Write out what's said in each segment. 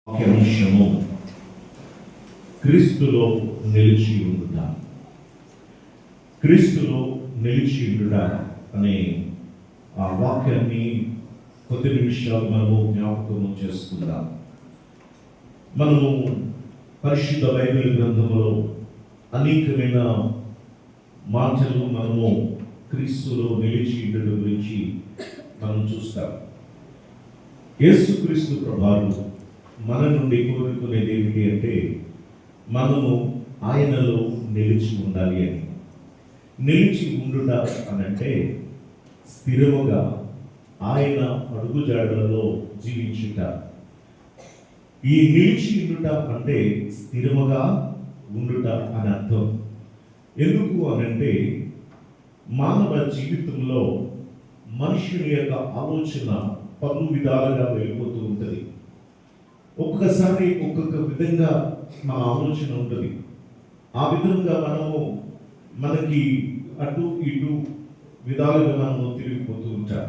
వాక్యాంశము క్రీస్తులో నిలిచి ఉండుట. క్రీస్తులో నిలిచి ఉండుట అనే ఆ వాక్యాన్ని కొద్ది నిమిషాలు మనము జ్ఞాపకం చేసుకుందాం. మనము పరిశుద్ధ బైబిల్ గ్రంథంలో అనేకమైన మాటలు మనము క్రీస్తులో నిలిచి ఉండుట గురించి మనం చూస్తాం. యేసుక్రీస్తు ప్రభువు మన నుండి కోరుకునేది ఏమిటి అంటే మనము ఆయనలో నిలిచి ఉండాలి అని. నిలిచి ఉండుట అనంటే స్థిరముగా ఆయన అడుగుజాడలలో జీవించుట. ఈ నిలిచి ఉండుట అంటే స్థిరముగా ఉండుట అని అర్థం. ఎందుకు అనంటే మానవ జీవితంలో మనుషుని యొక్క ఆలోచన పలు విధాలుగా వెళ్ళిపోతూ ఉంటుంది. ఒక్కొక్కసారి ఒక్కొక్క విధంగా మన ఆలోచన ఉంటుంది. ఆ విధంగా మనకి అటు ఇటు విధాలుగా మనము తిరిగిపోతూ ఉంటాం.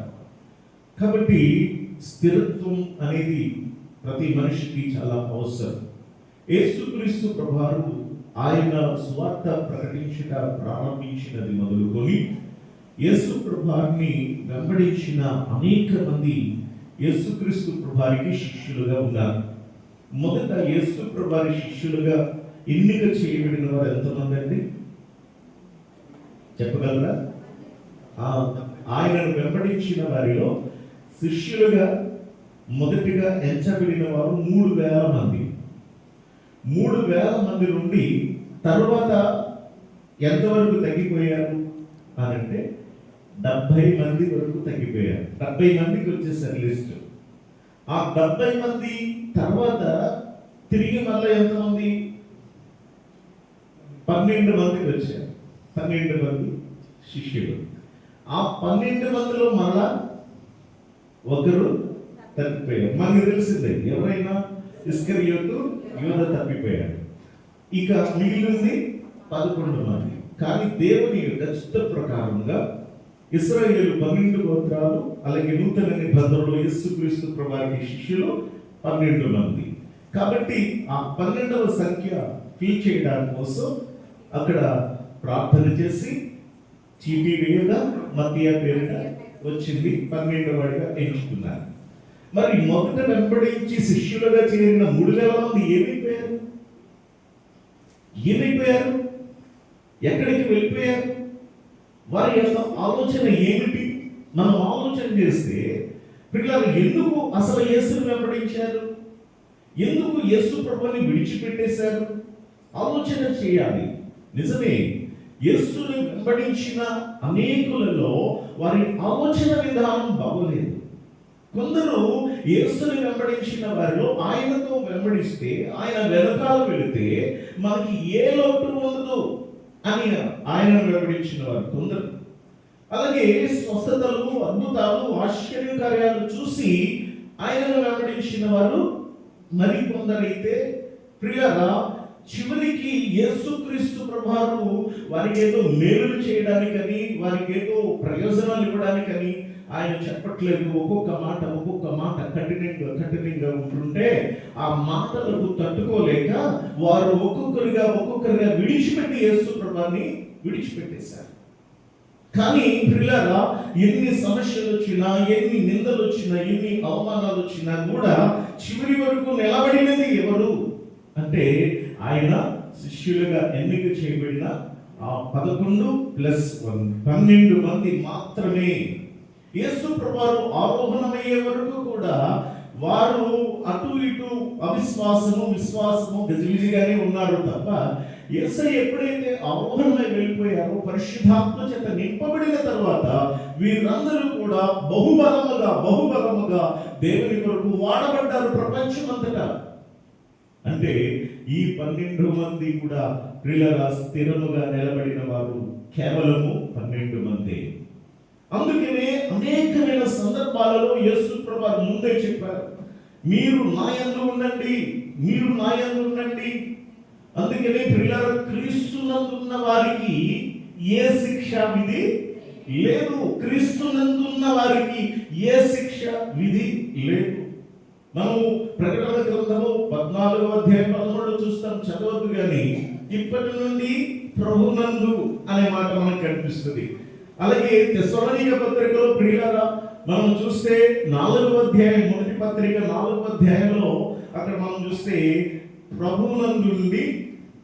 కాబట్టి స్థిరత్వం అనేది ప్రతి మనిషికి చాలా అవసరం. యేసుక్రీస్తు ప్రభువు ఆయన సువార్త ప్రకటించుట ప్రారంభించినది మొదలుకొని యేసు ప్రభువుని వెంబడించిన అనేక మంది యేసుక్రీస్తు ప్రభువుకి శిష్యులుగా ఉన్నారు. మొదట యేసు ప్రభువు శిష్యులుగా ఎన్నిక చేయబడిన వారు ఎంతమంది అండి చెప్పగలరా? ఆయనను వెంబడించిన వారిలో శిష్యులుగా మొదటిగా ఎంచబడిన వారు 3,000 మంది. 3,000 మంది నుండి తరువాత ఎంతవరకు తగ్గిపోయారు అనంటే 70 మంది వరకు తగ్గిపోయారు. 70 మందికి వచ్చేసారు లిస్ట్. ఆ 70 మంది తర్వాత తిరిగి మళ్ళీ ఎంతమంది? 12 మందికి వచ్చారు. 12 మంది శిష్యులు. ఆ 12 మందిలో మళ్ళా ఒకరు తప్పిపోయారు. మనకు తెలిసిందే, ఎవరైనా ఇస్కరియోతు యూద తప్పిపోయాడు. ఇక మిగిలింది 11 మంది. కానీ దేవుని యొక్క చిత్త ప్రకారంగా ఇశ్రాయేలు 12 గోత్రాలు, అలాగే నూతన నిబంధనలో యేసుక్రీస్తు ప్రభువుకి శిష్యులు 12 మంది. కాబట్టి ఆ 12వ సంఖ్య ఫిల్ చేయడానికి కోసం అక్కడ ప్రార్థన చేసి చీటీ వేయగా మత్తయి పేరిట వచ్చింది. 12వ వాడిగా ఎంచుకున్నారు. మరి మొదట వెంబడించి శిష్యులుగా చేరిన 3,000 మంది ఏమైపోయారు? ఎక్కడికి వెళ్ళిపోయారు? వారి యొక్క ఆలోచన ఏమిటి? మనం ఆలోచన చేస్తే పిల్లలు ఎందుకు అసలు యేసుని వెంబడించారు? ఎందుకు యేసు ప్రభువుని విడిచిపెట్టేశారు? ఆలోచన చేయాలి. నిజమే, యేసుని వెంబడించిన అనేకులలో వారి ఆలోచన విధానం బాగోలేదు. కొందరు యేసుని వెంబడించిన వారిలో ఆయనతో వెంబడిస్తే, ఆయన వెనకాల వెళితే మనకి ఏ లోటు ఉండదు అని ఆయనను వెంబడించిన వారు కొందరు. అలాగే స్వస్థతలు, అద్భుతాలు, ఆశ్చర్యకార్యాలు చూసి ఆయనను వెంబడించిన వారు మరి కొందరైతే ప్రియులారా చివరికి యేసుక్రీస్తు ప్రభువు వారికి ఏదో మేలులు చేయడానికని, వారికి ఏదో ప్రయోజనాలు ఇవ్వడానికని ఆయన చెప్పట్లేదు. ఒక్కొక్క మాట కఠినంగా ఉంటుంటే ఆ మాటలకు తట్టుకోలేక వారు ఒక్కొక్కరిగా విడిచిపెట్టి యేసు ప్రభువుని విడిచిపెట్టేశారు. కానీ ప్రియులారా ఎన్ని సమస్యలు వచ్చినా, ఎన్ని నిందలు వచ్చినా, ఎన్ని అవమానాలు వచ్చినా కూడా చివరి వరకు నిలబడినది ఎవరు అంటే ఆయన శిష్యులుగా ఎన్నిక చేయబడిన ఆ 11+1 12 మంది మాత్రమే. యేసు ప్రభువు ఆరోహణమయ్యే వరకు కూడా వారు అటు ఇటు విశ్వాసము గజిబిజిగానే ఉన్నారు తప్ప యేసయ్య ఎప్పుడైతే ఆరోహణమై వెళ్ళిపోయారో, పరిశుద్ధాత్మ చేత నింపబడిన తర్వాత వీరందరూ కూడా బహుబలముగా దేవుని కొరకు వాడబడ్డారు ప్రపంచమంతటా. అంటే ఈ 12 మంది కూడా ప్రియులారా స్థిరముగా నిలబడిన వారు కేవలము 12 మంది. అందుకనే అనేకమైన సందర్భాలలో యేసు ప్రభువు ముందే చెప్పారు, మీరు నా యందు ఉండండి. అందుకనే ప్రియులారా క్రీస్తునందున్న వారికి ఏ శిక్ష విధి లేదు. క్రీస్తునందున్న వారికి ఏ శిక్ష విధి లేదు. మనము ప్రకటన గ్రంథము 14వ అధ్యాయం 13 చూస్తాం, చదవద్దు కానీ ఇప్పటి నుండి ప్రభునందు అనే మాట మనకు కనిపిస్తుంది. అలాగే తెస్సలోనిక పత్రికలో ప్రియులారా మనం చూస్తే 4వ అధ్యాయం, మొదటి పత్రిక 4వ అధ్యాయంలో అక్కడ మనం చూస్తే ప్రభువునందు నుండి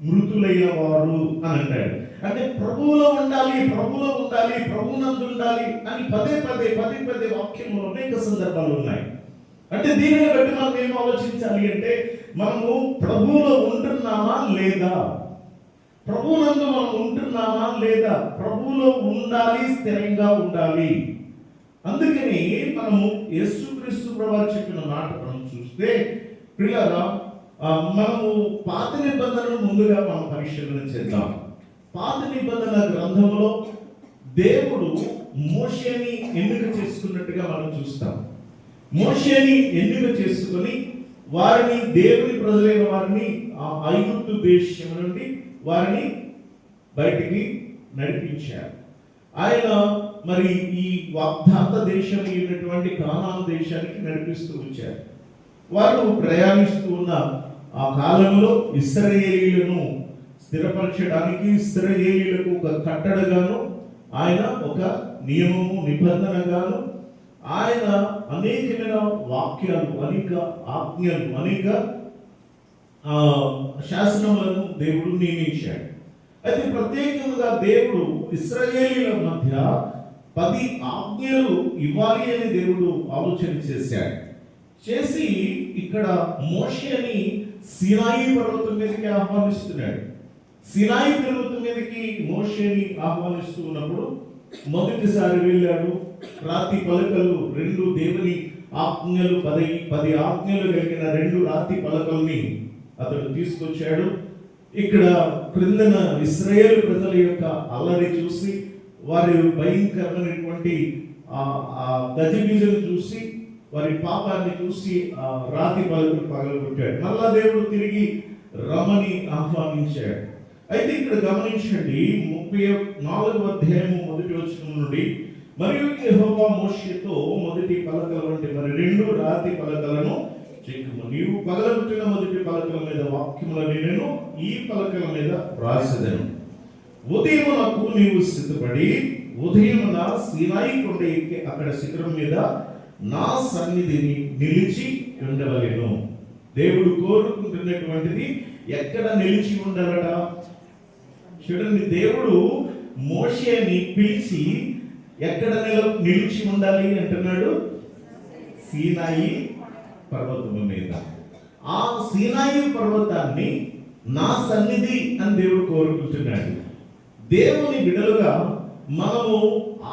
మృతులైన వారు అని అంటాడు. అంటే ప్రభువులో ఉండాలి, ప్రభువులో ఉండాలి, ప్రభువునందు ఉండాలి అని పదే పదే వాక్యంలో అనేక సందర్భాలు ఉన్నాయి. అంటే దీనిని బట్టి మనం ఏం ఆలోచించాలి అంటే మనము ప్రభువులో ఉంటున్నామా లేదా, ప్రభువునందు మనం ఉంటున్నామా లేదా, ప్రభువులో ఉండాలి, స్థిరంగా ఉండాలి. అందుకని మనము యేసుక్రీస్తు ప్రభువు చెప్పిన మాట మనం చూస్తే ప్రియులారా మనము పాత నిబంధనను ముందుగా మనం పరిశీలన చేద్దాం. పాత నిబంధన గ్రంథంలో దేవుడు మోషేని ఎన్నిక చేసుకున్నట్టుగా మనం చూస్తాం. మోషేని ఎన్నిక చేసుకుని వారిని, దేవుని ప్రజలైన వారిని ఆ ఐగుప్తు దేశం నుండి వారిని బయటికి నడిపించారు. ఆయన మరి ఈ వాగ్దాత దేశం అయినటువంటి కానాను దేశానికి నడిపిస్తూ వచ్చారు. వారు ప్రయాణిస్తూ ఉన్న ఆ కాలంలో ఇశ్రాయేలీయులను స్థిరపరచడానికి, ఇశ్రాయేలీయులకు ఒక కట్టడగాను, ఆయన ఒక నియమము నిబంధనగాను, ఆయన అనేకమైన వాక్యాలు, అనేక ఆజ్ఞలు, అనేక శాసనములను దేవుడు నియమించాడు. అయితే ప్రత్యేకంగా దేవుడు ఇశ్రాయేలీయుల మధ్య 10 ఆజ్ఞలు ఇవ్వాలి అని దేవుడు ఆలోచన చేసి ఇక్కడ మోషేని సీనాయి పర్వతం మీదకి ఆహ్వానిస్తున్నాడు. సీనాయి పర్వతం మీదకి మోషేని ఆహ్వానిస్తూ ఉన్నప్పుడు మొదటిసారి వెళ్ళాడు. రాతి పలకలు, 2 దేవుని ఆజ్ఞలు, 10 ఆజ్ఞలు కలిగిన 2 రాతి పలకల్ని అతడు తీసుకొచ్చాడు. ఇక్కడ క్రిందన ఇశ్రాయేలు ప్రజల యొక్క అల్లరి చూసి, వారి భయంకరమైనటువంటి గజిబిజను చూసి, వారి పాపాన్ని చూసి ఆ రాతి పలకలు పగలగొట్టాడు. మళ్ళా దేవుడు తిరిగి రమని ఆహ్వానించాడు. అయితే ఇక్కడ గమనించండి, 34వ అధ్యాయం మొదటి వచనం నుండి, మరియు యెహోవా మోషేతో మొదటి పలకల వంటి మరి 2 రాతి పలకలను చెక్కుము, నీవు పగలగొట్టిన మొదటి పలకల మీద వాక్యములని నేను ఈ పలకల మీద రాసెదను. ఉదయమునకు నీవు సిద్ధపడి ఉదయమున సీనాయి కొండ ఎక్కి అక్కడ శిఖరం మీద నా సన్నిధిని నిలిచి ఉండవలెను. దేవుడు కోరుకుంటున్నటువంటిది ఎక్కడ నిలిచి ఉండాలట? చూడండి, దేవుడు మోషేని పిలిచి ఎక్కడ నిలిచి ఉండాలి అంటున్నాడు? సీనాయి పర్వతము మీద. ఆ సీనాయి పర్వతాన్ని నా సన్నిధి అని దేవుడు కోరుకుంటున్నాడు. దేవుని బిడ్డలుగా మనము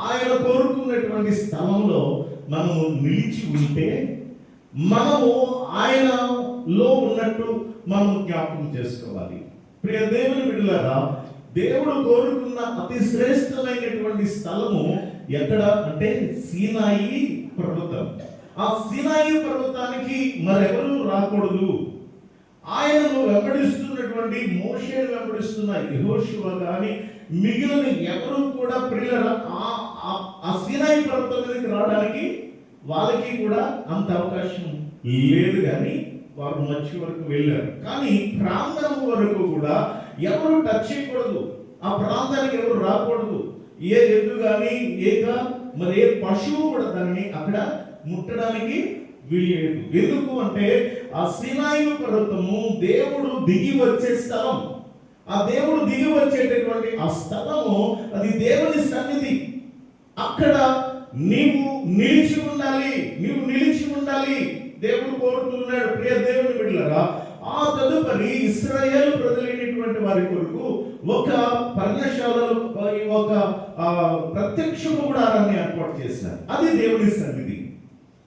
ఆయన కోరుకున్నటువంటి స్థలంలో మనము నిలిచి ఉంటే మనము ఆయనలో ఉన్నట్టు మనం జ్ఞాపకం చేసుకోవాలి. ప్రియ దేవుని బిడ్డలారా, దేవుడు కోరుకున్న అతి శ్రేష్టమైనటువంటి స్థలము ఎక్కడ అంటే సీనాయి పర్వతం. ఆ సీనాయి పర్వతానికి మరెవరూ రాకూడదు. ఆయనను వెంబడిస్తున్నటువంటి మోషేను వెంబడిస్తున్న యెహోషువ కానీ మిగిలిన ఎవరు కూడా ప్రియుల ఆ సీనాయి పర్వతం మీదకి రావడానికి వాళ్ళకి కూడా అంత అవకాశం లేదు. కానీ వారు మధ్య వరకు వెళ్ళారు. కానీ ప్రాంగణం వరకు కూడా ఎవరు టచ్ చేయకూడదు. ఆ ప్రాంతానికి ఎవరు రాకూడదు. ఏ ఎద్దు కానీ మరి ఏ పశువు కూడా దాన్ని అక్కడ ముట్టడానికి వీలేదు. ఎందుకు అంటే ఆ సీనాయి పర్వతము దేవుడు దిగి వచ్చే స్థలం. ఆ దేవుడు దిగి వచ్చేటటువంటి ఆ స్థలము అది దేవుని సన్నిధి. అక్కడ నీవు నిలిచి ఉండాలి. దేవుడు కోరుతున్నాడు. ప్రియ దేవుని బిడ్డలారా, ఆ తదుపరి ఇశ్రాయేలు ప్రజలైనటువంటి వారి కొరకు ఒక పర్ణశాలలో ఒక ప్రత్యక్ష గుడారాన్ని ఏర్పాటు చేశారు. అది దేవుని సన్నిధి.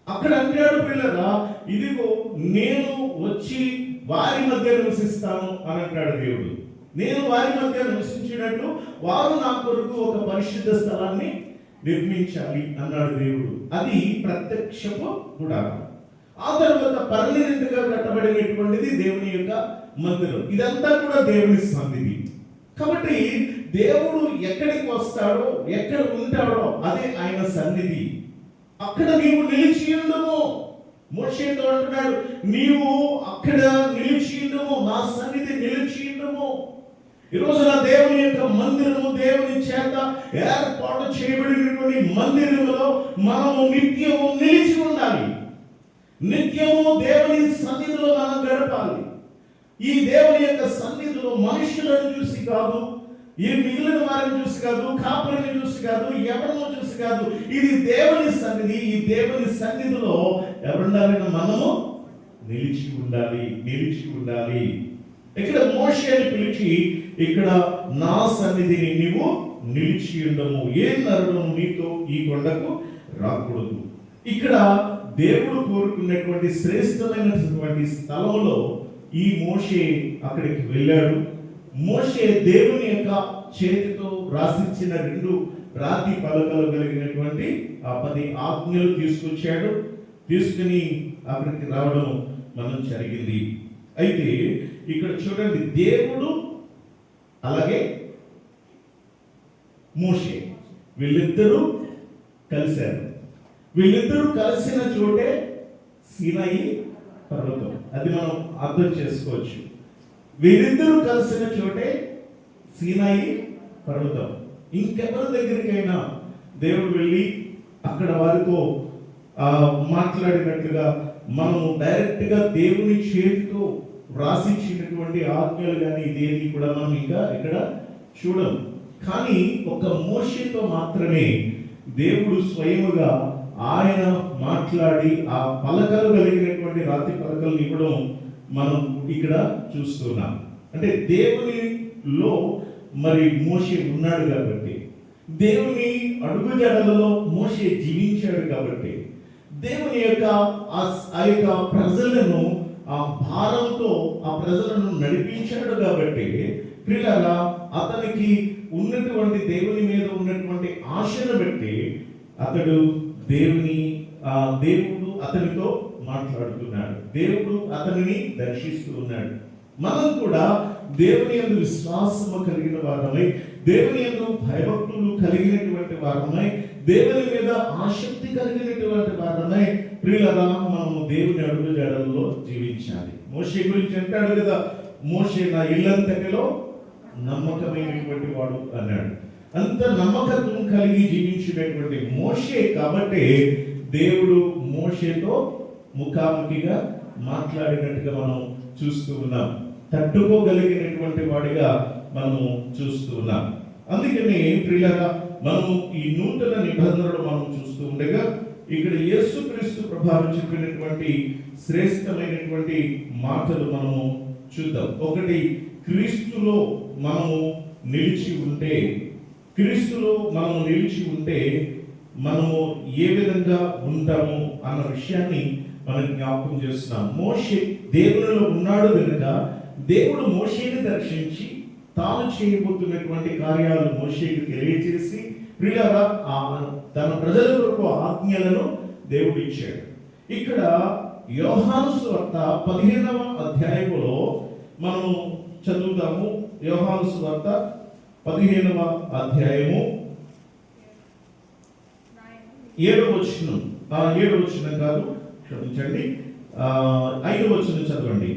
అక్కడ అంటాడు, పిల్లరా ఇదిగో నేను వచ్చి వారి మధ్య నివసిస్తాను అని అంటాడు దేవుడు. నేను వారి మధ్య నివసించినట్లు వారు నా కొరకు ఒక పరిశుద్ధ స్థలాన్ని నిర్మించాలి అన్నాడు దేవుడు. అది ప్రత్యక్షపు గుడారం. ఆ తర్వాత పర్మనెంట్గా కట్టబడినటువంటిది దేవుని యొక్క మందిరం. ఇదంతా కూడా దేవుని సన్నిధి. కాబట్టి దేవుడు ఎక్కడికి వస్తాడో, ఎక్కడ ఉంటాడో అదే ఆయన సన్నిధి. అక్కడ నీవు నిలిచి ఉండము. మోషేతో అంటున్నాడు, నీవు అక్కడ నిలిచియుండుము, నా సన్నిధి నిలిచియుండుము. ఈరోజు నా దేవుని యొక్క మందిరము, దేవుని చేత ఏర్పాటు చేయబడినటువంటి మందిరంలో మనము నిత్యము నిలిచి ఉండాలి. నిత్యము దేవుని సన్నిధిలో మనం గడపాలి. ఈ దేవుని యొక్క సన్నిధిలో మనుషులను చూసి కాదు, ఈ మిగిలిన వారిని చూసి కాదు, కాపురిని చూసి కాదు, ఎవరినో చూసి కాదు, ఇది దేవుని సన్నిధి. ఈ దేవుని సన్నిధిలో ఎవరుండాలని మనము నిలిచి ఉండాలి, నిలిచి ఉండాలి. ఇక్కడ మోషేని పిలిచి, ఇక్కడ నా సన్నిధిని నీవు నిలిచి ఉండము, ఏ నరుడు నీతో ఈ కొండకు రాకూడదు. ఇక్కడ దేవుడు కోరుకున్నటువంటి శ్రేష్టమైనటువంటి స్థలంలో ఈ మోషే అక్కడికి వెళ్ళాడు. మోషే దేవుని యొక్క చేతితో రాసిచ్చిన 2 రాతి పలకలు కలిగినటువంటి ఆ 10 ఆజ్ఞలు తీసుకొచ్చాడు. తీసుకుని అక్కడికి రావడం మనం జరిగింది. అయితే ఇక్కడ చూడండి, దేవుడు అలాగే మోషే వీళ్ళిద్దరూ కలిశారు. వీళ్ళిద్దరూ కలిసిన చోటే సీనాయి పర్వతం. అది మనం అర్థం చేసుకోవచ్చు. వీరిద్దరూ కలిసిన చోటే సీనాయి పర్వతం. ఇంకెవరి దగ్గరికైనా దేవుడు వెళ్ళి అక్కడ వారితో మాట్లాడినట్లుగా మనము డైరెక్ట్ గా దేవుని చేతితో వ్రాసించినటువంటి ఆజ్ఞలు కానీ ఇదేది కూడా మనం ఇంకా ఇక్కడ చూడం. కానీ ఒక మోషేతో మాత్రమే దేవుడు స్వయముగా ఆయన మాట్లాడి ఆ పలకలు కలిగినటువంటి రాతి పలకలు ఇవ్వడం మనం ఇక్కడ చూస్తున్నాం. అంటే దేవునిలో మరి మోషే ఉన్నాడు కాబట్టి, దేవుని అడుగుజాడలలో మోషే జీవించాడు కాబట్టి, దేవుని యొక్క ఆ యొక్క ప్రజలను ఆ భారంతో ఆ ప్రజలను నడిపించాడు కాబట్టి, పిల్లల అతనికి ఉన్నటువంటి దేవుని మీద ఉన్నటువంటి ఆశను బట్టి అతడు దేవుడు అతనితో మాట్లాడుతున్నాడు. దేవుడు అతనిని దర్శిస్తూ ఉన్నాడు. మనం కూడా దేవుని యందు విశ్వాసము కలిగిన వారమై, దేవుని యందు భయభక్తులు కలిగినటువంటి వారమై, దేవుని మీద ఆసక్తి కలిగినటువంటి వారమై ప్రియులారా మనము దేవుని అడుగుజాడల్లో జీవించాలి. మోషే గురించి అంటాడు కదా, మోషే నా ఇల్లంతటిలో నమ్మకమైనటువంటి వాడు అన్నాడు. అంత నమ్మకత్వం కలిగి జీవించినటువంటి మోషే కాబట్టి దేవుడు మోషేతో ముఖాముఖిగా మాట్లాడినట్టుగా మనం చూస్తూ ఉన్నాం. తట్టుకోగలిగినటువంటి వాడిగా మనము చూస్తూ ఉన్నాం. అందుకని ప్రియులారా మనము ఈ నూతన నిబంధనలు మనం చూస్తూ ఉండగా ఇక్కడ యేసుక్రీస్తు ప్రభువు చెప్పినటువంటి శ్రేష్టమైనటువంటి మాటలు మనము చూద్దాం. ఒకటి, క్రీస్తులో మనము నిలిచి ఉంటే, క్రీస్తులో మనము నిలిచి ఉంటే మనము ఏ విధంగా ఉంటాము అన్న విషయాన్ని మనం జ్ఞాపకం చేస్తున్నాం. మోషే దేవునిలో ఉన్నాడు కనుక దేవుడు మోషేని దర్శించి తాను చేయబోతున్నటువంటి కార్యాలు మోషేకి తెలియజేసి ప్రియులారా తన ప్రజల కొరకు ఆజ్ఞలను దేవుడు ఇచ్చాడు. ఇక్కడ యోహాను సువార్త 15వ అధ్యాయంలో మనము చదువుతాము. యోహాను సువార్త 15వ అధ్యాయము 7వ వచనం, 7వ వచనం కాదు, క్షమించండి, 5వ వచనం చదవండి.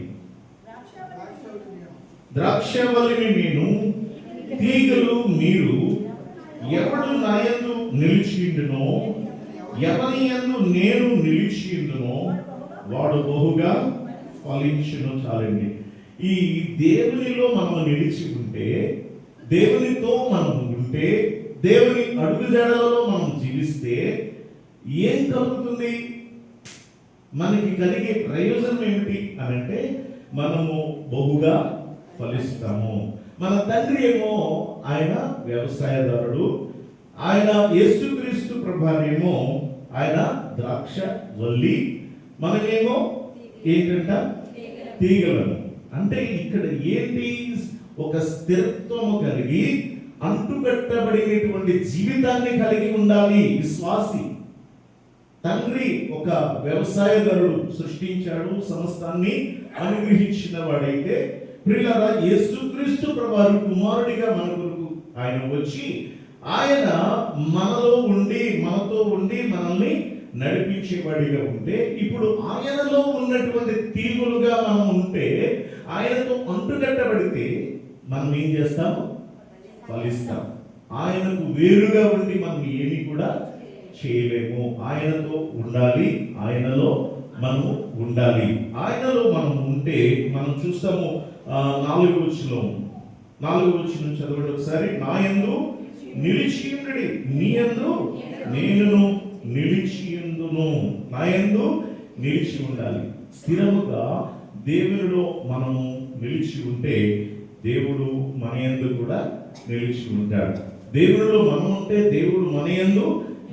ద్రాక్షవల్లిని నేను, తీగలు మీరు, ఎవడు నా యందు నిలిచియుండునో, ఎవని యందు నేను నిలిచియుండునో వాడు బహుగా ఫలించును. చాలండి. ఈ దేవునిలో మనం నిలిచి ఉంటే, దేవునితో మనం ఉంటే, దేవుని అడుగుజాడలలో మనం జీవిస్తే ఏం కలుగుతుంది? మనకి కలిగే ప్రయోజనం ఏమిటి అని అంటే మనము బహుగా ఫలిస్తాము. మన తండ్రి ఏమో ఆయన వ్యవసాయదారుడు, ఆయన యేసుక్రీస్తు ప్రభువేమో ఆయన ద్రాక్ష వల్లి, మనమేమో ఏంటంట తీగలను. అంటే ఇక్కడ ఏంటి? ఒక స్థిరత్వము కలిగి అంటుకట్టబడినటువంటి జీవితాన్ని కలిగి ఉండాలి విశ్వాసి. తండ్రి ఒక వ్యవసాయదారుడు సృష్టించాడు, సమస్తాన్ని అనుగ్రహించిన వాడైతే ప్రియులారా యేసుక్రీస్తు ప్రభువు కుమారుడిగా మన కొరకు ఆయన వచ్చి ఆయన మనలో ఉండి మనతో ఉండి మనల్ని నడిపించేవాడిగా ఉంటే, ఇప్పుడు ఆయనలో ఉన్నటువంటి తీగులుగా మనం ఉంటే, ఆయనతో అంటుకట్టబడితే మనం ఏం చేస్తాం? ఫలిస్తాం. ఆయనకు వేరుగా ఉండి మనం ఏమి కూడా చేయలేము. ఆయనతో ఉండాలి, ఆయనలో మనము ఉండాలి. ఆయనలో మనం ఉంటే మనం చూస్తాము. 4వ వచనం చదవండి ఒకసారి. నా యందు నిలిచి ఉండుడి, నీ యందు నేను నిలిచియుందును. నా యందు నిలిచి ఉండాలి. స్థిరముగా దేవునిలో మనము నిలిచి ఉంటే దేవుడు మన యందు కూడా నిలిచి ఉంటాడు. దేవుడిలో మనం ఉంటే దేవుడు మన యందు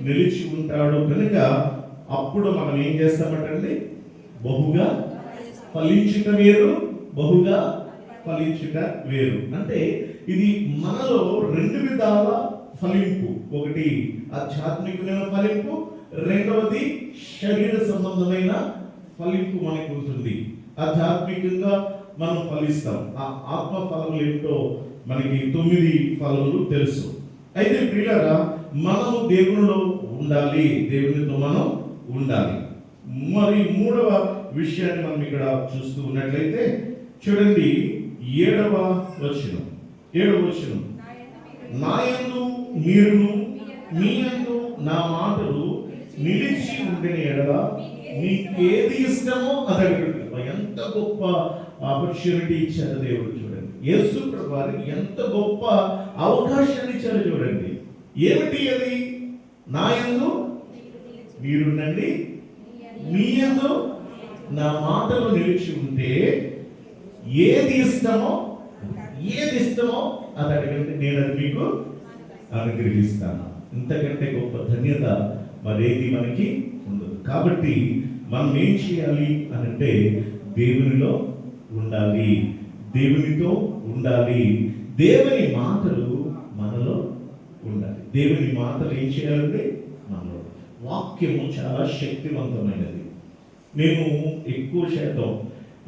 నిలిచి ఉంటాడు కనుక అప్పుడు మనం ఏం చేస్తామంటే బహుగా ఫలించుట వేరు, బహుగా ఫలించుట వేరు. అంటే ఇది మనలో 2 విధాల ఫలింపు. ఒకటి ఆధ్యాత్మికమైన ఫలింపు, రెండవది శరీర సంబంధమైన ఫలింపు మనకు ఉంటుంది. ఆధ్యాత్మికంగా మనం ఫలిస్తాం. ఆ ఆత్మ ఫలములు ఏమిటో మనకి 9 ఫలములు తెలుసు. అయితే ప్రియులారా, మనము దేవునిలో ఉండాలి, దేవునితో మనం ఉండాలి. మరి 3వ విషయాన్ని మనం ఇక్కడ చూస్తూ ఉన్నట్లయితే చూడండి, 7వ వచనం. నా యందు మీరును మీ యందు నా మాటలు నిలిచి ఉండిన ఎడల మీకేది ఇష్టమో అది అడగండి. ఎంత గొప్ప ఆపర్చునిటీ ఇచ్చారు దేవుడు. చూడండి, యేసు ప్రభువు వారికి ఎంత గొప్ప అవకాశాన్ని ఇచ్చారు. చూడండి, ఏమిటి అది? నా యందు మీరుండండి, మీ యందు నా మాటలు నిలిచి ఉంటే ఏది ఇష్టమో అది అడగండి, నేను అది మీకు అనుగ్రహిస్తాను. ఇంతకంటే గొప్ప ధన్యత మరేది మనకి ఉండదు. కాబట్టి మనం ఏం చేయాలి అనంటే దేవునిలో ఉండాలి, దేవునితో ఉండాలి, దేవుని మాటలు మనలో ఉండాలి. దేవుని మాటలు ఏం చేయాలంటే మనలో. వాక్యము చాలా శక్తివంతమైనది. నేను ఎక్కువ శాతం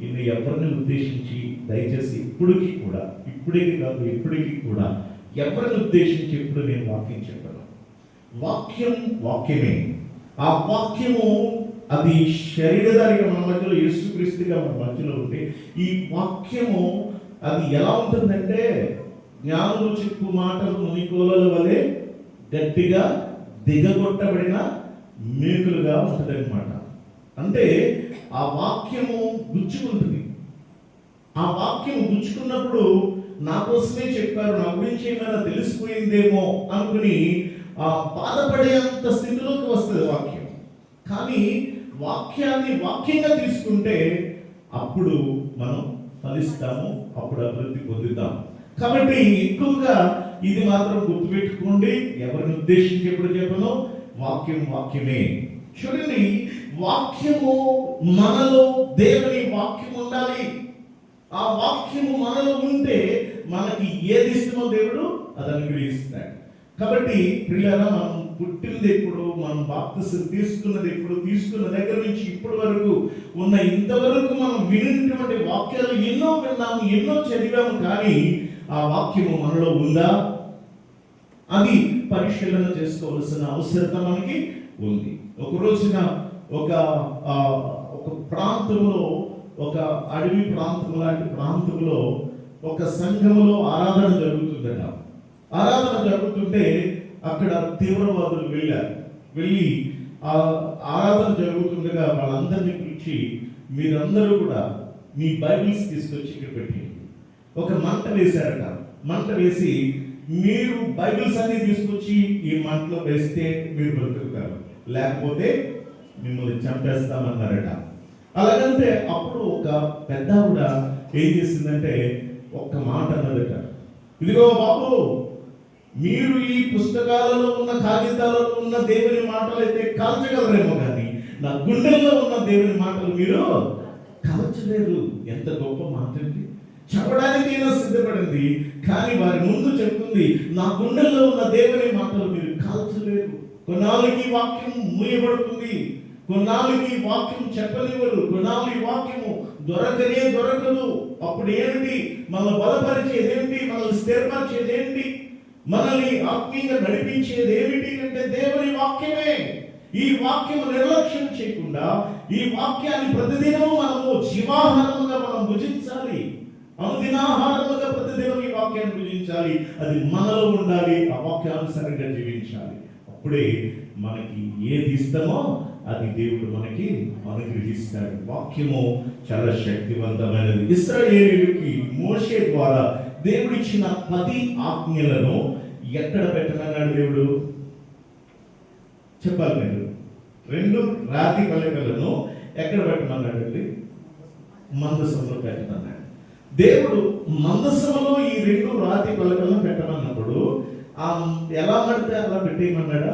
ఇది ఎవరిని ఉద్దేశించి దయచేసి ఇప్పటికీ కూడా ఎవరిని ఉద్దేశించి ఎప్పుడు నేను వాక్యం చెప్పను. వాక్యమే. ఆ వాక్యము అది శరీరధారిగా మన మధ్యలో, యేసుక్రీస్తుగా మన మధ్యలో ఉంటే ఈ వాక్యము అది ఎలా ఉంటుందంటే జ్ఞానులు చెప్పు మాటలు మునికోలల వలె గట్టిగా దిగగొట్టబడిన మేకులుగా ఉంటుంది అనమాట. అంటే ఆ వాక్యము గుచ్చుకుంటుంది. ఆ వాక్యము గుచ్చుకున్నప్పుడు నా కోసమే చెప్పారు, నా గురించి ఏమైనా తెలిసిపోయిందేమో అనుకుని బాధపడేంత స్థితిలోకి వస్తుంది వాక్యం. కానీ వాక్యాన్ని వాక్యంగా తీసుకుంటే అప్పుడు మనం ఫలిస్తాము, అప్పుడు అభివృద్ధి పొందుతాం. కాబట్టి ఎక్కువగా ఇది మాత్రం గుర్తుపెట్టుకోండి, ఎవరిని ఉద్దేశించి ఎప్పుడు చెప్పను, వాక్యమే. చూడండి, వాక్యము మనలో, దేవుని వాక్యం ఉండాలి. ఆ వాక్యము మనలో ఉంటే మనకి ఏది ఇష్టమో దేవుడు అది అనుగ్రహిస్తాడు. కాబట్టి ప్రియులారా, మనం పుట్టినది ఎప్పుడు, మనం బాప్తిసం తీసుకున్నది ఎప్పుడు, తీసుకున్న దగ్గర నుంచి ఇప్పటి వరకు ఉన్న ఇంతవరకు మనం వినినటువంటి వాక్యాలు ఎన్నో విన్నాము, ఎన్నో చదివాము. కానీ ఆ వాక్యము మనలో ఉందా? అది పరిశీలన చేసుకోవాల్సిన అవసరత మనకి ఉంది. ఒక రోజున ఒక ప్రాంతంలో, ఒక అడవి ప్రాంతం లాంటి ప్రాంతంలో ఒక సంఘములో ఆరాధన జరుగుతుందట. ఆరాధన జరుగుతుంటే అక్కడ తీవ్రవాదులు వెళ్ళి ఆ ఆరాధన జరుగుతుండగా వాళ్ళందరినీ పిలిచి, మీరందరూ కూడా మీ బైబిల్స్ తీసుకొచ్చి ఇక్కడ పెట్టి ఒక మంట వేశారట. మంట వేసి, మీరు బైబిల్స్ అన్ని తీసుకొచ్చి ఈ మంటలో వేస్తే మీరు బ్రతుకుతారు, లేకపోతే మిమ్మల్ని చంపేస్తామన్నారట. అలాగంటే అప్పుడు ఒక పెద్ద ఆవిడ ఏం చేసిందంటే ఒక్క మాట అన్నదట, ఇదిగో బాబు, మీరు ఈ పుస్తకాలలో ఉన్న, కాగితాలలో ఉన్న దేవుని మాటలు అయితే కాల్చగలరేమో, కానీ నా గుండెల్లో ఉన్న దేవుని మాటలు మీరు కాల్చలేరు. ఎంత గొప్ప మాట అండి! చెప్పడానికైనా సిద్ధపడింది, కానీ వారి ముందు చెప్తుంది, నా గుండెల్లో ఉన్న దేవుని మాటలు మీరు కాల్చలేరు. కొన్నాళ్ళకి వాక్యం మూయబడుతుంది, కొన్నాళ్ళకి వాక్యం చెప్పనివ్వరు, కొన్నాళ్ళకి వాక్యము దొరకదు. అప్పుడు ఏమిటి? మనల్ని బలపరిచేది ఏమిటి? మనల్ని స్థిరపరిచేది ఏమిటి? మనల్ని ఆత్మీయంగా నడిపించేది ఏమిటి అంటే దేవుని వాక్యమే. ఈ వాక్యము నిర్లక్ష్యం చేయకుండా ఈ వాక్యాన్ని ప్రతిదినము మనము జీవాహారముగా మనం భుజించాలి. అనుదినాహారముగా ప్రతిదినం ఈ వాక్యాన్ని భుజించాలి. అది మనలో ఉండాలి. ఆ వాక్యానుసారంగా జీవించాలి. అప్పుడే మనకి ఏది ఇష్టమో అది దేవుడు మనకి అనుగ్రహిస్తాడు. వాక్యము చాలా శక్తివంతమైనది. ఇశ్రాయేలీయులకి మోషే ద్వారా దేవుడిచ్చిన 10 ఆజ్ఞలను ఎక్కడ పెట్టమన్నాడు దేవుడు? చెప్పాలి మీరు. 2 రాతి పలకలను ఎక్కడ పెట్టమన్నాడు? మందసంలో పెట్టమన్నాడు. దేవుడు మందసంలో ఈ 2 రాతి పలకలను పెట్టమన్నప్పుడు ఎలా పడితే అలా పెట్టేయమన్నాడా?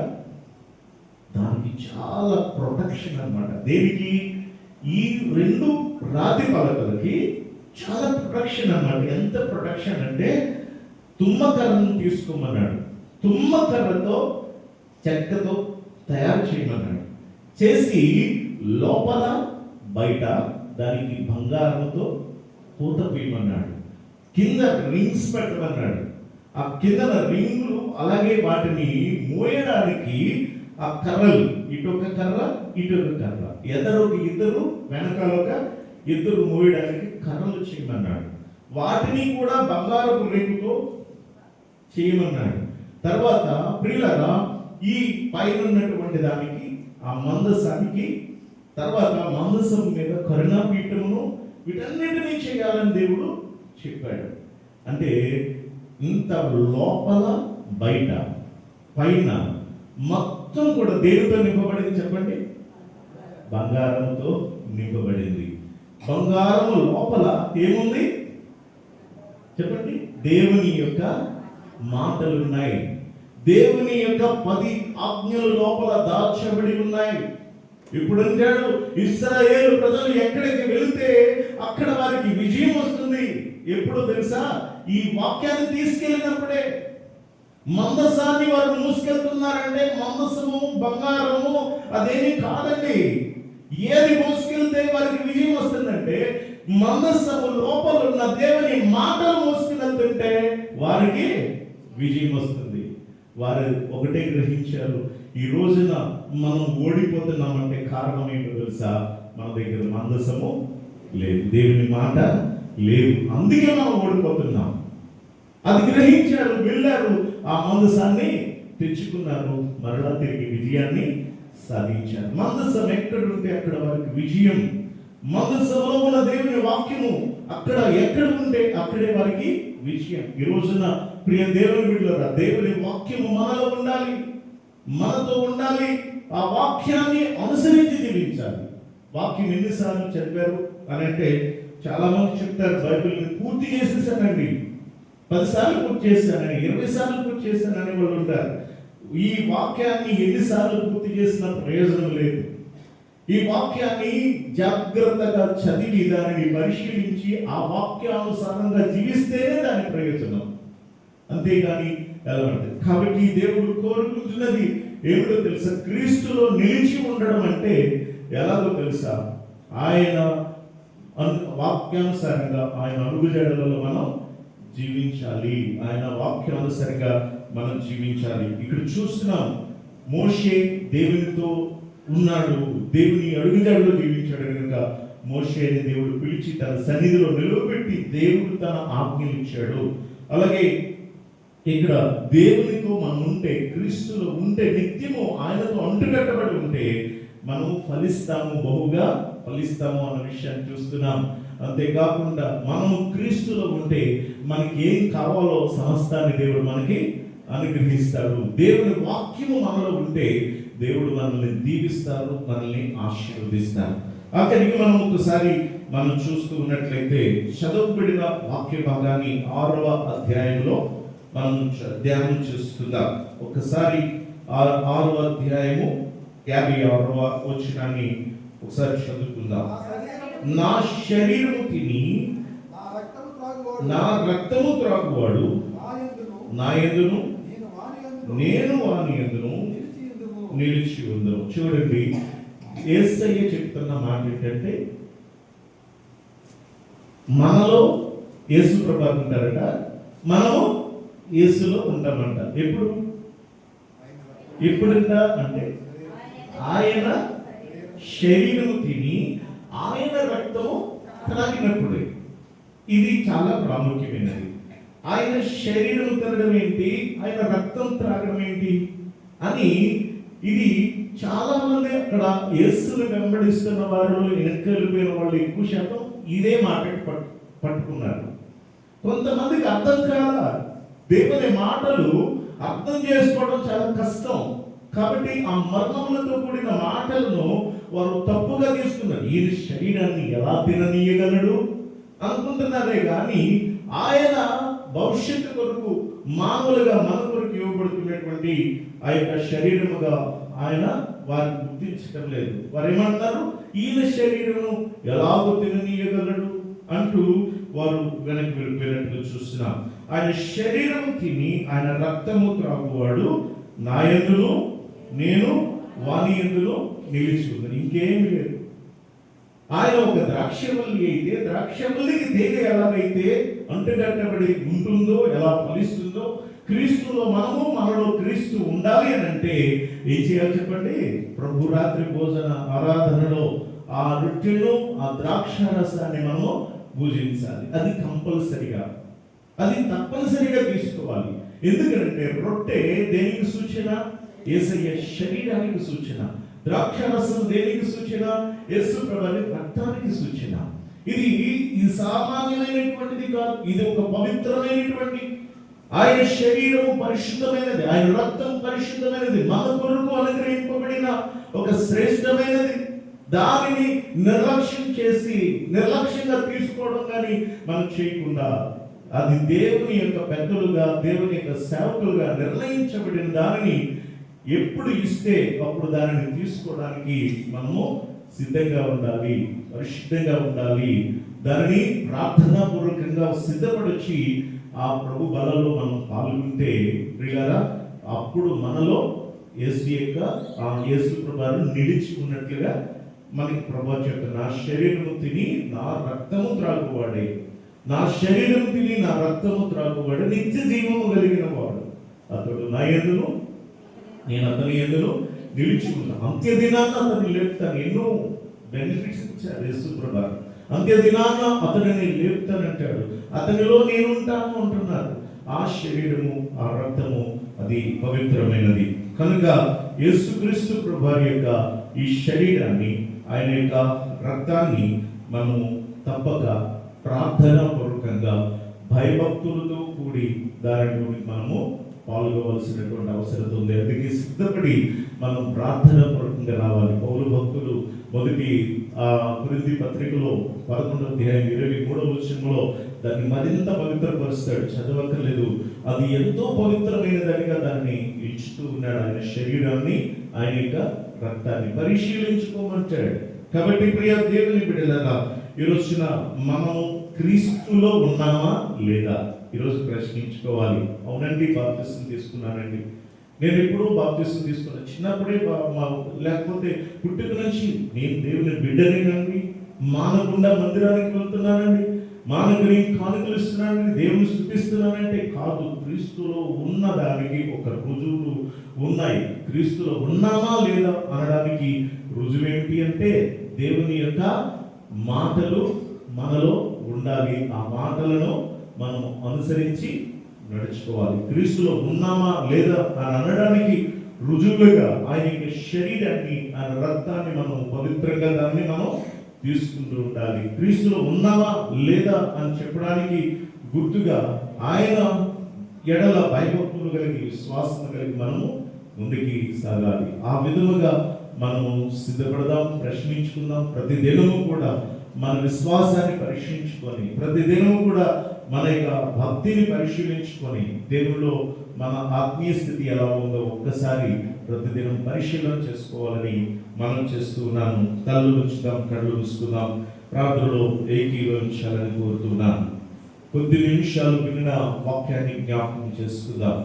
దానికి చాలా ప్రొటెక్షన్ అన్నమాట. దేనికి? ఈ 2 రాతి పలకలకి చాలా ప్రొటెక్షన్ అన్నమాట. ఎంత ప్రొటెక్షన్ అంటే తుమ్మకర్రను తీసుకోమన్నాడు. తుమ్మకర్రతో చెక్కతో తయారు చేయమన్నాడు. చేసి లోపల బయట దానికి బంగారంతో పూత వేయమన్నాడు. కింద రింగ్స్ పెట్టమన్నాడు. ఆ కింద రింగులు అలాగే వాటిని మోయడానికి ఆ కర్రలు, ఇటొక కర్ర ఇటొక కర్ర, ఎదరొక ఇద్దరు వెనకాలొక ఇద్దరు మోయడానికి కర్రలు చేయమన్నాడు. వాటిని కూడా బంగారపు రేకుతో చేయమన్నాడు. తర్వాత ప్రియులారా, ఈ పైన ఉన్నటువంటి దానికి ఆ మందసానికి తర్వాత మందసం మీద కరుణాపీఠమును వీటన్నిటినీ చేయాలని దేవుడు చెప్పాడు. అంటే ఇంత లోపల బయట పైన మొత్తం కూడా దేనితో నింపబడింది చెప్పండి? బంగారంతో నింపబడింది. బంగారము లోపల ఏముంది చెప్పండి? దేవుని యొక్క మాటలు ఉన్నాయి. దేవుని యొక్క 10 ఆజ్ఞలు లోపల దాచబడి ఉన్నాయి. ఇప్పుడు అంటాడు, ఇశ్రాయేలు ప్రజలు ఎక్కడికి వెళితే అక్కడ వారికి విజయం వస్తుంది. ఎప్పుడో తెలుసా? ఈ వాక్యాన్ని తీసుకెళ్ళినప్పుడే. మందసాన్ని వారు మోసుకెళ్తున్నారంటే మందసము బంగారము అదేమి కాదండి. ఏది మోసుకెళ్తే వారికి విజయం వస్తుందంటే మందసము లోపల ఉన్న దేవుని మాటలు మోసుకెళ్తుంటే వారికి విజయం వస్తుంది. వారు ఒకటే గ్రహించారు, ఈ రోజున మనం ఓడిపోతున్నామంటే కారణం ఏంటో తెలుసా? మన దగ్గర మందసము లేదు, దేవుని మాట లేదు, అందుకే మనం ఓడిపోతున్నాం. అది గ్రహించారు, వెళ్ళారు, ఆ మందసాన్ని తెచ్చుకున్నారు, మరలా తిరిగి విజయాన్ని సాధించారు. మందసం ఎక్కడుంటే అక్కడ వారికి విజయం. మందసంలో ఉన్న దేవుని వాక్యము అక్కడ ఎక్కడ ఉంటే అక్కడే వారికి విజయం. ఈ రోజున ప్రియ దేవుని బిడ్డలారా, దేవుని వాక్యము మనలో ఉండాలి, మనతో ఉండాలి. ఆ వాక్యాన్ని అనుసరించి జీవించాలి. వాక్యం ఎన్నిసార్లు చదివారు అని అంటే చాలా మంది చెప్తారు, బైబిల్ని పూర్తి చేసేసానండి, 10 సార్లు పూర్తి చేశానని, 20 సార్లు పూర్తి చేశానని వాళ్ళు ఉంటారు. ఈ వాక్యాన్ని ఎన్నిసార్లు పూర్తి చేసినా ప్రయోజనం లేదు. ఈ వాక్యాన్ని జాగ్రత్తగా చదివి దానిని పరిశీలించి ఆ వాక్యానుసారంగా జీవిస్తేనే దాని ప్రయోజనం, అంతేగాని ఎలా ఉంటుంది. కాబట్టి దేవుడు కోరుకుంటున్నది ఏమిటో తెలుసా? క్రీస్తులో నిలిచి ఉండడం అంటే ఎలాగో తెలుసా? ఆయన వాక్యానుసారంగా ఆయన అడుగుజాడలలో మనం జీవించాలి. ఆయన వాక్యానుసారంగా మనం జీవించాలి. ఇక్కడ చూస్తున్నాం, మోషే దేవునితో ఉన్నాడు, దేవుని అడుగుజాడలో జీవించాడు కనుక మోషేని దేవుడు పిలిచి తన సన్నిధిలో నిలవబెట్టి దేవుడు తన ఆజ్ఞలు ఇచ్చాడు. అలాగే ఇక్కడ దేవునితో మనం ఉంటే, క్రీస్తులో ఉంటే, నిత్యము ఆయనతో అంటుకట్టబడి ఉంటే మనం ఫలిస్తాము, బహుగా ఫలిస్తాము అన్న విషయాన్ని చూస్తున్నాం. అంతేకాకుండా మనము క్రీస్తులో ఉంటే మనకి ఏం కావాలో సమస్తాన్ని దేవుడు మనకి అనుగ్రహిస్తాడు. దేవుని వాక్యము మనలో ఉంటే దేవుడు మనల్ని దీవిస్తారు, మనల్ని ఆశీర్వదిస్తారు. ఆఖరికి మనం ఒకసారి మనం చూస్తూ ఉన్నట్లయితే చదవబడిన వాక్య భాగాన్ని 6వ అధ్యాయంలో మనం ధ్యానం చేస్తుందాం. ఒకసారి 6వ అధ్యాయము 56వ వచనాన్ని ఒకసారి చదువుకుందాం. నా శరీరము తిని నా రక్తము త్రాగువాడు నా యందును నేను వాని యందును నిలిచి ఉందను. చూడండి, యేసయ్య చెప్తున్న మాట ఏంటంటే, మనలో యేసు ప్రభు ఉంటారట, మనము యేసులో ఉంటామంట. ఎప్పుడంట అంటే ఆయన శరీరము తిని ఆయన రక్తము త్రాగినప్పుడే. ఇది చాలా ప్రాముఖ్యమైనది. ఆయన శరీరం తినడం ఏంటి, ఆయన రక్తం త్రాగడం ఏంటి అని, ఇది చాలా మంది అక్కడ యేసును వెంబడిస్తున్న వారు, వెనకెళ్ళిపోయిన వాళ్ళు ఎక్కువ శాతం ఇదే మాట పట్టుకున్నారు. కొంతమందికి అర్థం కాల, దేవుని మాటలు అర్థం చేసుకోవడం చాలా కష్టం. కాబట్టి ఆ మర్మములతో కూడిన మాటలను వారు తప్పుగా తీసుకున్నారు. ఈయన శరీరాన్ని ఎలా తిననీయగలడు అనుకుంటున్నారే కానీ ఆయన భవిష్యత్తు కొరకు మామూలుగా మన కొరకు ఇవ్వబడుతున్నటువంటి ఆ యొక్క శరీరముగా ఆయన వారిని గుర్తించడం లేదు. వారు ఏమంటారు, ఈయన శరీరము ఎలాగో తిననీయగలడు అంటూ వారు వెనక్కి వెళ్ళిపోయినట్టుగా చూస్తున్నాం. ఆయన శరీరం తిని ఆయన రక్తము త్రాగువాడు నా యందును నేను వాని యందును నిలిచి ఉన్నాను. ఇంకేమీ లేదు. ఆయన ఒక ద్రాక్షవల్లి అయితే, ద్రాక్షవల్లికి తీగ ఎలాగైతే అంటుకట్టబడి ఉంటుందో, ఎలా ఫలిస్తుందో, క్రీస్తులో మనలో క్రీస్తు ఉండాలి అని అంటే ఏం చేయాలి చెప్పండి? ప్రభు రాత్రి భోజన ఆరాధనలో ఆ రొట్టెను ఆ ద్రాక్ష రసాన్ని మనము పూజించాలి. అది కంపల్సరిగా, అది తప్పనిసరిగా తీసుకోవాలి. ఎందుకంటే రొట్టె దేనికి సూచన? యేసయ్య శరీరానికి సూచన. ద్రాక్ష రసం దేనికి సూచన? యేసు ప్రభువు రక్తానికి సూచన. ఇది సామాన్యమైనటువంటిది కాదు, ఇది ఒక పవిత్రమైనటువంటి, ఆయన శరీరము పరిశుద్ధమైనది, ఆయన రక్తం పరిశుద్ధమైనది, మన కొరకు అనుగ్రహింపబడిన ఒక శ్రేష్టమైనది. దానిని నిర్లక్ష్యంగా తీసుకోవడం కానీ మనం చేయకుండా, అది దేవుని యొక్క పెద్దలుగా, దేవుని యొక్క సేవకులుగా నిర్ణయించబడిన దానిని ఎప్పుడు ఇస్తే అప్పుడు దానిని తీసుకోవడానికి మనము సిద్ధంగా ఉండాలి, పరిశుద్ధంగా ఉండాలి. దానిని ప్రార్థనాపూర్వకంగా సిద్ధపడిచి ఆ ప్రభు బలలో మనం పాల్గొంటే ప్రియులారా, అప్పుడు మనలో యేసు ప్రభువు నిలిచి ఉన్నట్లుగా మనకి ప్రభు చెప్తారు. నా శరీరము తిని నా రక్తము త్రాగువాడే, నా శరీరం తిని నా రక్తము త్రాగువాడే నిత్య జీవము కలిగిన వాడు, అతడు నా యందును నేను అతని యందును నిలిచి ఉన్నా. అంత్య దినాన్న అతను లేపుతాను. ఎన్నో బెనిఫిట్స్ ఇచ్చారు యేసు ప్రభువు. అంత్య దినాన్న అతనిని లేపుతానంటాడు. అతనిలో నేను ఉంటాను అంటున్నారు. ఆ శరీరము ఆ రక్తము అది పవిత్రమైనది కనుక యేసుక్రీస్తు ప్రభువు యొక్క ఈ శరీరాన్ని, ఆయన యొక్క రక్తాన్ని మనము తప్పక ప్రార్థనా పూర్వకంగా భయభక్తులతో కూడి దానిలో మనము పాల్గొవలసినటువంటి అవసరం ఉంది. అందుకే సిద్ధపడి మనం ప్రార్థన పూర్వకంగా రావాలి. పౌలు భక్తులు మొదటి కొరింథీ పత్రికలో 11వ అధ్యాయం 23వ వచనంలో దాన్ని మరింత పవిత్రపరుస్తాడు. చదవక్కర్లేదు. అది ఎంతో పవిత్రమైనదిగా దాన్ని ఇచ్చుతూ ఉన్నాడు. ఆయన శరీరాన్ని, ఆయన యొక్క రక్తాన్ని పరిశీలించుకోమంటాడు. కాబట్టి ప్రియ దేవుని బిడ్డలారా, ఈరోజున మనము క్రీస్తులో ఉన్నామా లేదా ఈరోజు ప్రశ్నించుకోవాలి. అవునండి, బాప్తిసం తీసుకున్నానండి, నేను ఎప్పుడూ బాప్తిసం తీసుకున్నాను, చిన్నప్పుడే లేకపోతే పుట్టుక నుంచి నేను దేవుని బిడ్డనేనండి, మానకుండా మందిరానికి వెళ్తున్నానండి, మానవుని కానుకలు ఇస్తున్నానండి, దేవుని స్తుతిస్తున్నానంటే కాదు. క్రీస్తులో ఉన్నదానికి ఒక రుజువులు ఉన్నాయి. క్రీస్తులో ఉన్నామా లేదా అనడానికి రుజువేమిటి అంటే దేవుని యొక్క మాటలు మనలో ఉండాలి. ఆ మాటలను మనం అనుసరించి నడుచుకోవాలి. క్రీస్తులో ఉన్నామా లేదా అని అనడానికి రుజువులుగా ఆయన యొక్క శరీరాన్ని, ఆయన రక్తాన్ని మనం పవిత్రంగా దాన్ని మనం తీసుకుంటూ ఉండాలి. క్రీస్తులో ఉన్నామా లేదా అని చెప్పడానికి గుర్తుగా ఆయన ఎడల భయభక్తులు కలిగి, విశ్వాసం కలిగి మనము ముందుకి సాగాలి. ఆ విధముగా మనము సిద్ధపడదాం, ప్రశ్నించుకుందాం. ప్రతిదినము కూడా మన విశ్వాసాన్ని పరీక్షించుకొని, ప్రతిదినము కూడా మన యొక్క భక్తిని పరిశీలించుకొని, దేవుల్లో మన ఆత్మీయ స్థితి ఎలా ఉందో ఒక్కసారి ప్రతిదినం పరిశీలన చేసుకోవాలని మనం చేస్తూ ఉన్నాను. కళ్ళు ఉంచుదాం, కళ్ళు మూసుకుందాం, ప్రార్థనలో ఏకీభవించాలని కోరుతున్నాను. కొద్ది నిమిషాలు విన్న వాక్యాన్ని జ్ఞాపకం చేసుకుందాం.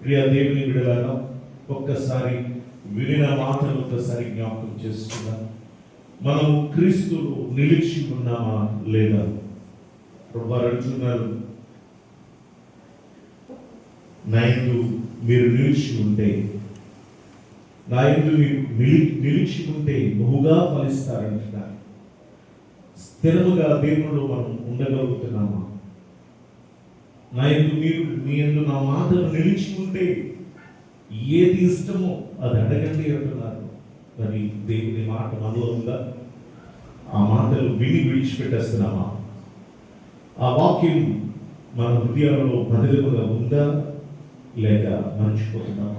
ప్రియ దేవుని బిడ్డలారా, ఒక్కసారి వినిన మాటలు ఒక్కసారి జ్ఞాపకం చేసుకుందాం. మనము క్రీస్తులో నిలిచి ఉన్నామా లేదా? ప్రభువు అంటున్నారు, నా యందు మీరు నిలిచి ఉంటే నా యందు మీరు నిలిచి ఉంటే బహుగా ఫలిస్తారంటున్నారు. స్థిరముగా దేవునిలో మనం ఉండగలుగుతున్నామా? నా యందు మీరు మీ యందు నా మాటలు నిలిచి ఉంటే ఏది ఇష్టమో అది అడగండి అంటున్నారు. మరి దేవుని మాట మనలో ఉందా? ఆ మాటలు విని విడిచిపెట్టేస్తున్నామా? ఆ వాక్యం మన హృదయాలలో బదిలీగా ఉందా లేక మర్చిపోతున్నామా?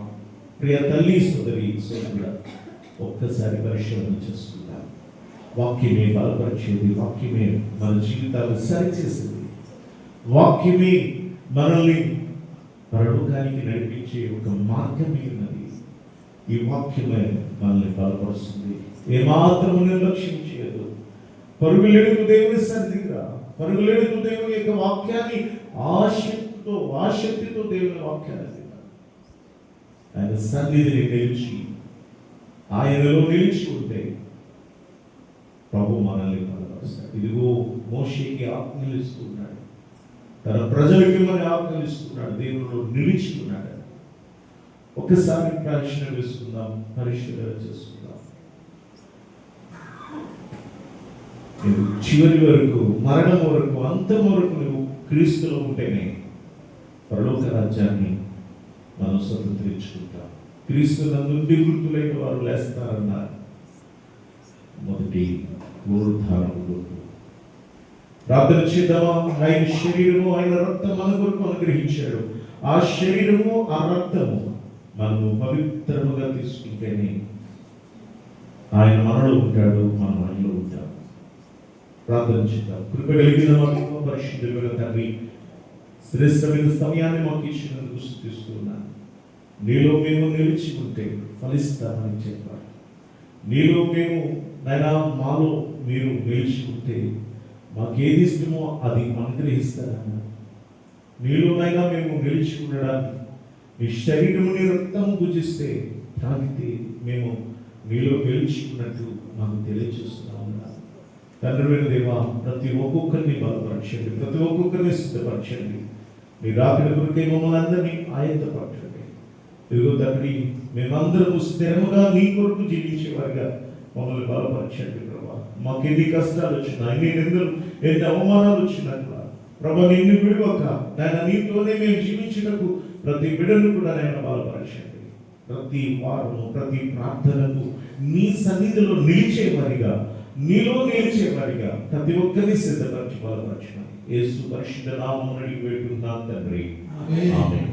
ప్రియ తల్లి సోదరి సోదరుడా, ఒక్కసారి పరిశీలన చేసుకుందాం. వాక్యమే బలపరిచేది, వాక్యమే మన జీవితాలు సరిచేసేది, వాక్యమే మనల్ని పరలోకానికి నడిపించే ఒక మార్గమే ఉన్నది. ఈ వాక్యమే మనల్ని బలపరుస్తుంది. ఏమాత్రం నిర్లక్ష్యం చేయదు. పరుగులేడుతూ దేవుని సన్నిధిగా, పరుగులేడుతూ దేవుని యొక్క వాక్యాన్ని ఆసక్తితో దేవుని వాక్యాన్ని ఆయన సన్నిధిని నిలిచి ఆయనలో నిలిచి ఉంటే ప్రభు మనల్ని బలపరుస్తాడు. ఇదిగో మోషేకి ఆజ్ఞలిస్తున్నాడు, తన ప్రజలకి మరి ఆజ్ఞలిస్తున్నాడు, దేవునిలో నిలిచి ఉన్నాడు. ఒకసారి ప్రదర్శన వేసుకుందాం, పరిశీలన చేసుకుందాం. నువ్వు చివరి వరకు, మరణం వరకు, అంతం వరకు నువ్వు క్రీస్తులో ఉంటేనే పరలోక రాజ్యాన్ని మనం స్వతంత్రించుకుంటాం. క్రీస్తు నందు నివృత్తులైన వారు లేస్తారన్నారు. మొదటి పునరుద్ధానం గుర్తు. ప్రార్థన చేద్దామా? ఆయన శరీరము, ఆయన రక్తం మన కొరకు అనుగ్రహించాడు. ఆ శరీరము, ఆ రక్తము మనము పవిత్రముగా తీసుకుంటేనే ఆయన మనలో ఉంటాడు, మనం ఆయనలో ఉంటాం. ప్రార్థన చేద్దాం. కృప కలిగిన మాకు పరిశుద్ధుడైన తండ్రి, శ్రేష్టమైన సమయాన్ని మాకు ఇచ్చినందుకు స్తుతిస్తున్నాను. నీలో మేము నిలిచి ఉంటే ఫలిస్తామని చెప్పారు. నీలో మేము నైనా మాలో మీరు నిలిచి ఉంటే మాకేది ఇష్టమో అది అనుగ్రహిస్తారన్న. నీలోనైనా మేము నిలిచి ఉండడానికి, నీ శరీరముని రక్తము భుజిస్తే తాగితే మేము నీలో నిలిచి ఉన్నట్టు మాకు తెలియజేస్తున్నాము. తండ్రి దేవా, ప్రతి ఒక్కొక్కరిని బలపరచండి, ప్రతి ఒక్కొక్కరిని సిద్ధపరచండి. మీ రాకడ కొరకే మమ్మల్ని అందరినీ ఆయత్తపరచండి. ఇదిగో తండ్రి, మేమందరము స్థిరముగా నీ కొరకు జీవించేవారిగా మమ్మల్ని బలపరచండి ప్రభా. మాకు ఎన్ని కష్టాలు వచ్చినా, ఎన్ని నిందలు, ఎన్ని అవమానాలు వచ్చినట్లా ప్రభా, నిన్ను విడవక నాయన నీతోనే మేము జీవించినకు ప్రతి బిడ్డను కూడా నాయన బలపరచండి. ప్రతి వారము, ప్రతి ప్రార్థనకు నీ సన్నిధిలో నిలిచేవారిగా, నీలో నిలిచేవారిగా ప్రతి ఒక్కరిని సిద్ధపరచి బలపరచండి. యేసు పరిశుద్ధ నామమున అడిగి వేడుకుంటున్నాం తండ్రి, ఆమేన్.